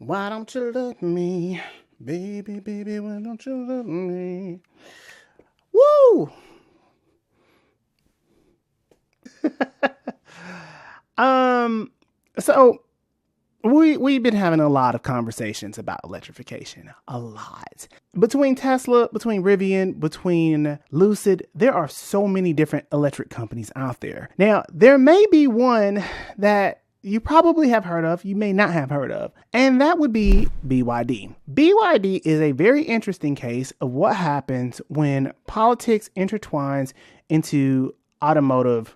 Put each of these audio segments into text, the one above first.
Why don't you love me? Baby, baby, why don't you love me? Woo! So we've been having a lot of conversations about electrification. A lot. Between Tesla, between Rivian, between Lucid, there are so many different electric companies out there. Now, there may be one that you probably have heard of, you may not have heard of, and that would be BYD. BYD is a very interesting case of what happens when politics intertwines into automotive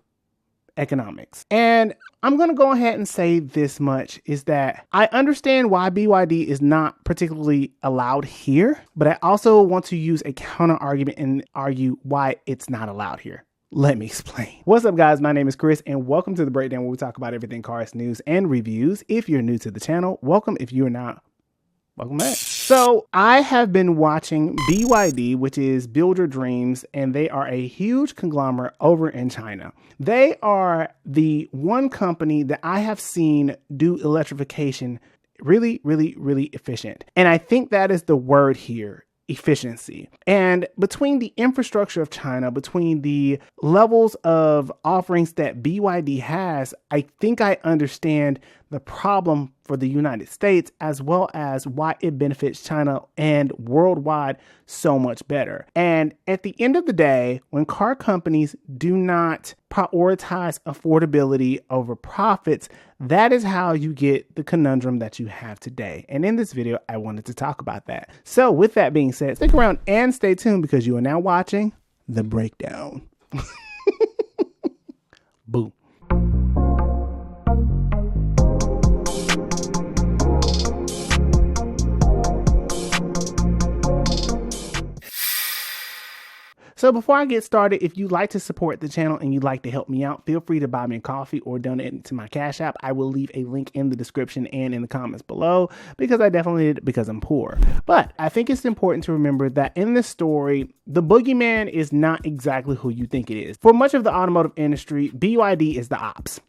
economics. And I'm going to go ahead and say this much, is that I understand why BYD is not particularly allowed here, but I also want to use a counter argument and argue why it's not allowed here. Let me explain. What's up, guys? My name is Chris, and welcome to The Breakdown, where we talk about everything cars, news, and reviews. If you're new to the channel, welcome. If you're not, welcome back. So I have been watching BYD, which is Build Your Dreams, and they are a huge conglomerate over in China. They are the one company that I have seen do electrification really, really, really efficient. And I think that is the word here. Efficiency. And between the infrastructure of China, between the levels of offerings that BYD has, I think I understand the problem for the United States, as well as why it benefits China and worldwide so much better. And at the end of the day, when car companies do not prioritize affordability over profits, that is how you get the conundrum that you have today. And in this video, I wanted to talk about that. So with that being said, stick around and stay tuned, because you are now watching The Breakdown. Boom. So before I get started, if you'd like to support the channel and you'd like to help me out, feel free to buy me a coffee or donate to my Cash App. I will leave a link in the description and in the comments below, because I definitely did it because I'm poor. But I think it's important to remember that in this story, the boogeyman is not exactly who you think it is. For much of the automotive industry, BYD is the ops.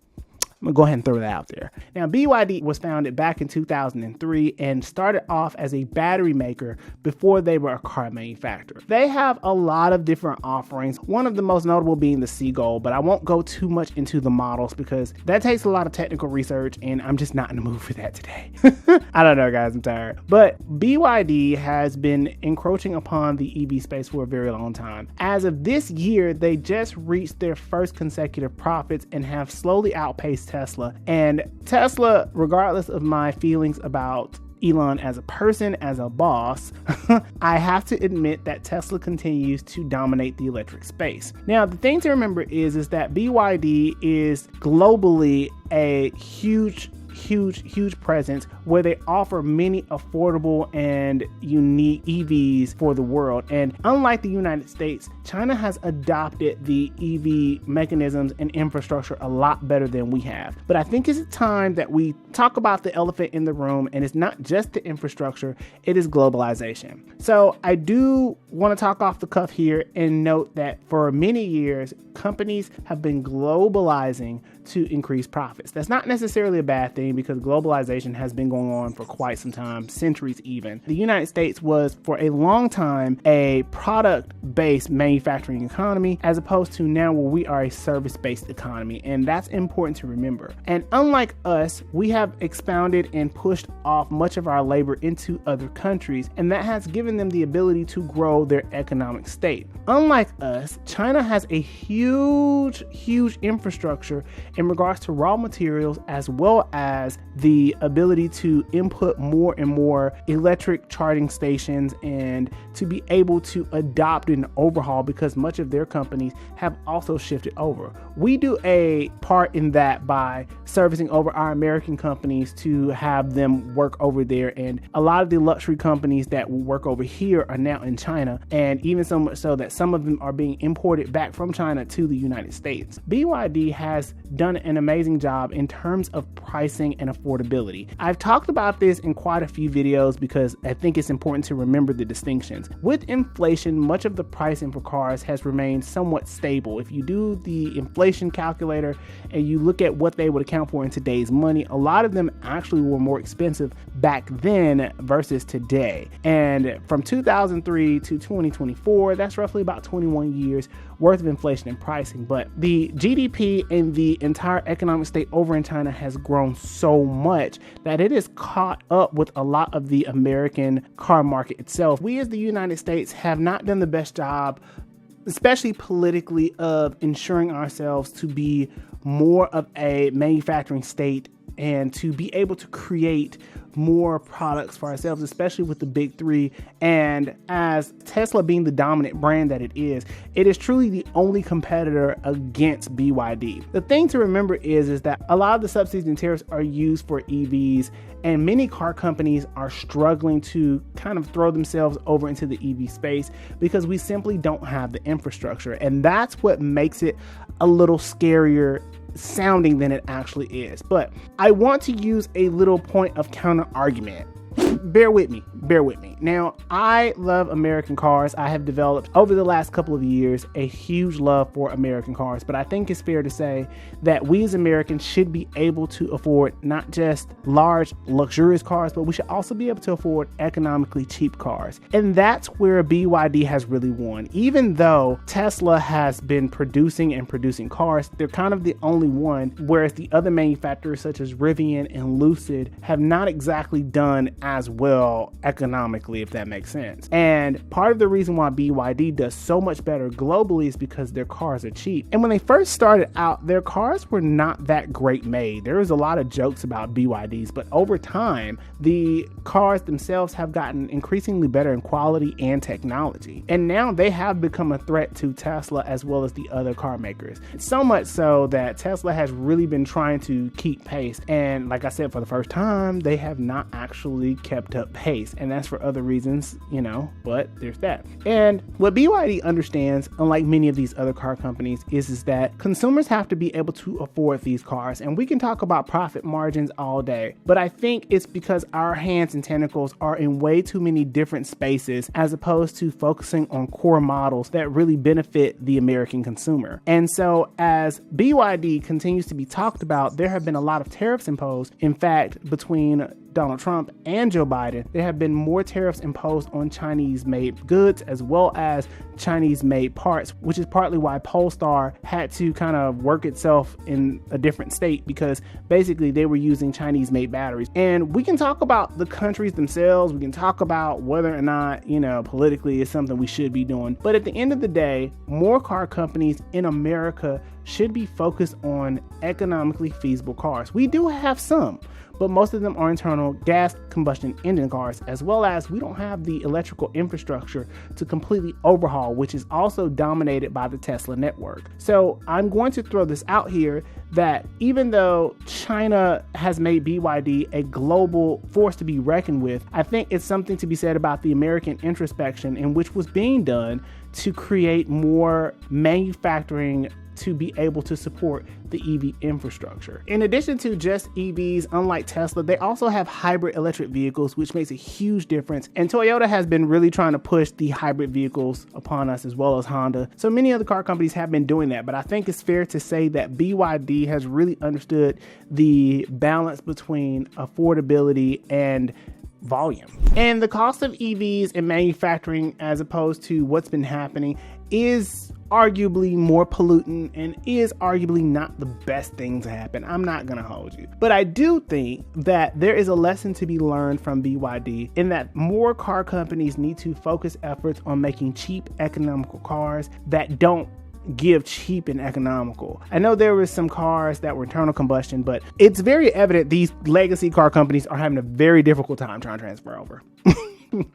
I'm gonna go ahead and throw that out there. Now, BYD was founded back in 2003 and started off as a battery maker before they were a car manufacturer. They have a lot of different offerings, one of the most notable being the Seagull, but I won't go too much into the models because that takes a lot of technical research and I'm just not in the mood for that today. I don't know, guys, I'm tired. But BYD has been encroaching upon the EV space for a very long time. As of this year, they just reached their first consecutive profits and have slowly outpaced Tesla. And Tesla, regardless of my feelings about Elon as a person, as a boss, I have to admit that Tesla continues to dominate the electric space. Now, the thing to remember is that BYD is globally a huge presence where they offer many affordable and unique EVs for the world. And unlike the United States, China has adopted the EV mechanisms and infrastructure a lot better than we have. But I think it's time that we talk about the elephant in the room, and it's not just the infrastructure, it is globalization. So I do want to talk off the cuff here and note that for many years, companies have been globalizing to increase profits. That's not necessarily a bad thing, because globalization has been going on for quite some time, centuries even. The United States was for a long time a product-based manufacturing economy, as opposed to now where we are a service-based economy, and that's important to remember. And unlike us, we have expounded and pushed off much of our labor into other countries, and that has given them the ability to grow their economic state. Unlike us, China has a huge infrastructure in regards to raw materials, as well as the ability to input more and more electric charging stations and to be able to adopt and overhaul, because much of their companies have also shifted over. We do a part in that by servicing over our American companies to have them work over there, and a lot of the luxury companies that will work over here are now in China, and even so much so that some of them are being imported back from China to the United States. BYD has done done an amazing job in terms of pricing and affordability. I've talked about this in quite a few videos because I think it's important to remember the distinctions. With inflation, much of the pricing for cars has remained somewhat stable. If you do the inflation calculator and you look at what they would account for in today's money, a lot of them actually were more expensive back then versus today. And from 2003 to 2024, that's roughly about 21 years worth of inflation and pricing. But the GDP and the entire economic state over in China has grown so much that it has caught up with a lot of the American car market itself. We as the United States have not done the best job, especially politically, of ensuring ourselves to be more of a manufacturing state and to be able to create more products for ourselves, especially with the big three. And as Tesla being the dominant brand that it is truly the only competitor against BYD. The thing to remember is that a lot of the subsidies and tariffs are used for EVs, and many car companies are struggling to kind of throw themselves over into the EV space because we simply don't have the infrastructure. And that's what makes it a little scarier sounding than it actually is. But I want to use a little point of counter argument. Bear with me. Now, I love American cars. I have developed over the last couple of years a huge love for American cars, but I think it's fair to say that we as Americans should be able to afford not just large, luxurious cars, but we should also be able to afford economically cheap cars. And that's where BYD has really won. Even though Tesla has been producing cars, they're kind of the only one, whereas the other manufacturers such as Rivian and Lucid have not exactly done as well economically, if that makes sense. And part of the reason why BYD does so much better globally is because their cars are cheap. And when they first started out, their cars were not that great made. There was a lot of jokes about BYDs, but over time, the cars themselves have gotten increasingly better in quality and technology. And now they have become a threat to Tesla as well as the other car makers. So much so that Tesla has really been trying to keep pace. And like I said, for the first time, they have not actually kept up pace, and that's for other reasons, but there's that. And what BYD understands, unlike many of these other car companies, is that consumers have to be able to afford these cars. And we can talk about profit margins all day, but I think it's because our hands and tentacles are in way too many different spaces as opposed to focusing on core models that really benefit the American consumer. And so as BYD continues to be talked about, there have been a lot of tariffs imposed. In fact, between Donald Trump and Joe Biden, there have been more tariffs imposed on Chinese-made goods as well as Chinese-made parts, which is partly why Polestar had to kind of work itself in a different state because basically they were using Chinese-made batteries. And we can talk about the countries themselves. We can talk about whether or not, politically is something we should be doing. But at the end of the day, more car companies in America should be focused on economically feasible cars. We do have some, but most of them are internal gas combustion engine cars, as well as we don't have the electrical infrastructure to completely overhaul, which is also dominated by the Tesla network. So I'm going to throw this out here that even though China has made BYD a global force to be reckoned with, I think it's something to be said about the American introspection in which was being done to create more manufacturing to be able to support the EV infrastructure. In addition to just EVs, unlike Tesla, they also have hybrid electric vehicles, which makes a huge difference. And Toyota has been really trying to push the hybrid vehicles upon us, as well as Honda. So many other car companies have been doing that, but I think it's fair to say that BYD has really understood the balance between affordability and volume. And the cost of EVs and manufacturing, as opposed to what's been happening, is arguably more pollutant and is arguably not the best thing to happen. I'm not gonna hold you. But I do think that there is a lesson to be learned from BYD in that more car companies need to focus efforts on making cheap, economical cars that don't give cheap and economical. I know there was some cars that were internal combustion, but it's very evident these legacy car companies are having a very difficult time trying to transfer over.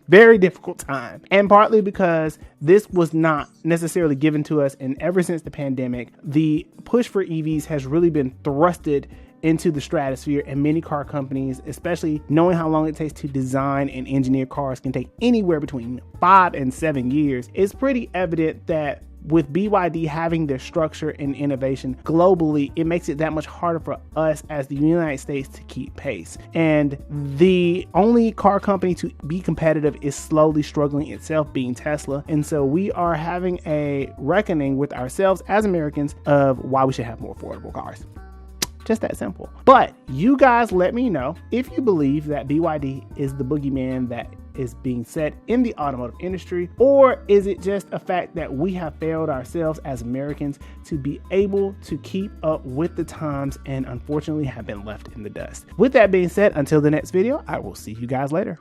Very difficult time. And partly because this was not necessarily given to us, and ever since the pandemic, the push for EVs has really been thrusted into the stratosphere, and many car companies, especially knowing how long it takes to design and engineer cars, can take anywhere between 5 and 7 years. It's pretty evident that with BYD having their structure and innovation globally, it makes it that much harder for us as the United States to keep pace. And the only car company to be competitive is slowly struggling itself, being Tesla. And so we are having a reckoning with ourselves as Americans of why we should have more affordable cars. Just that simple. But you guys let me know if you believe that BYD is the boogeyman that is being said in the automotive industry, or is it just a fact that we have failed ourselves as Americans to be able to keep up with the times and unfortunately have been left in the dust. With that being said, until the next video, I will see you guys later.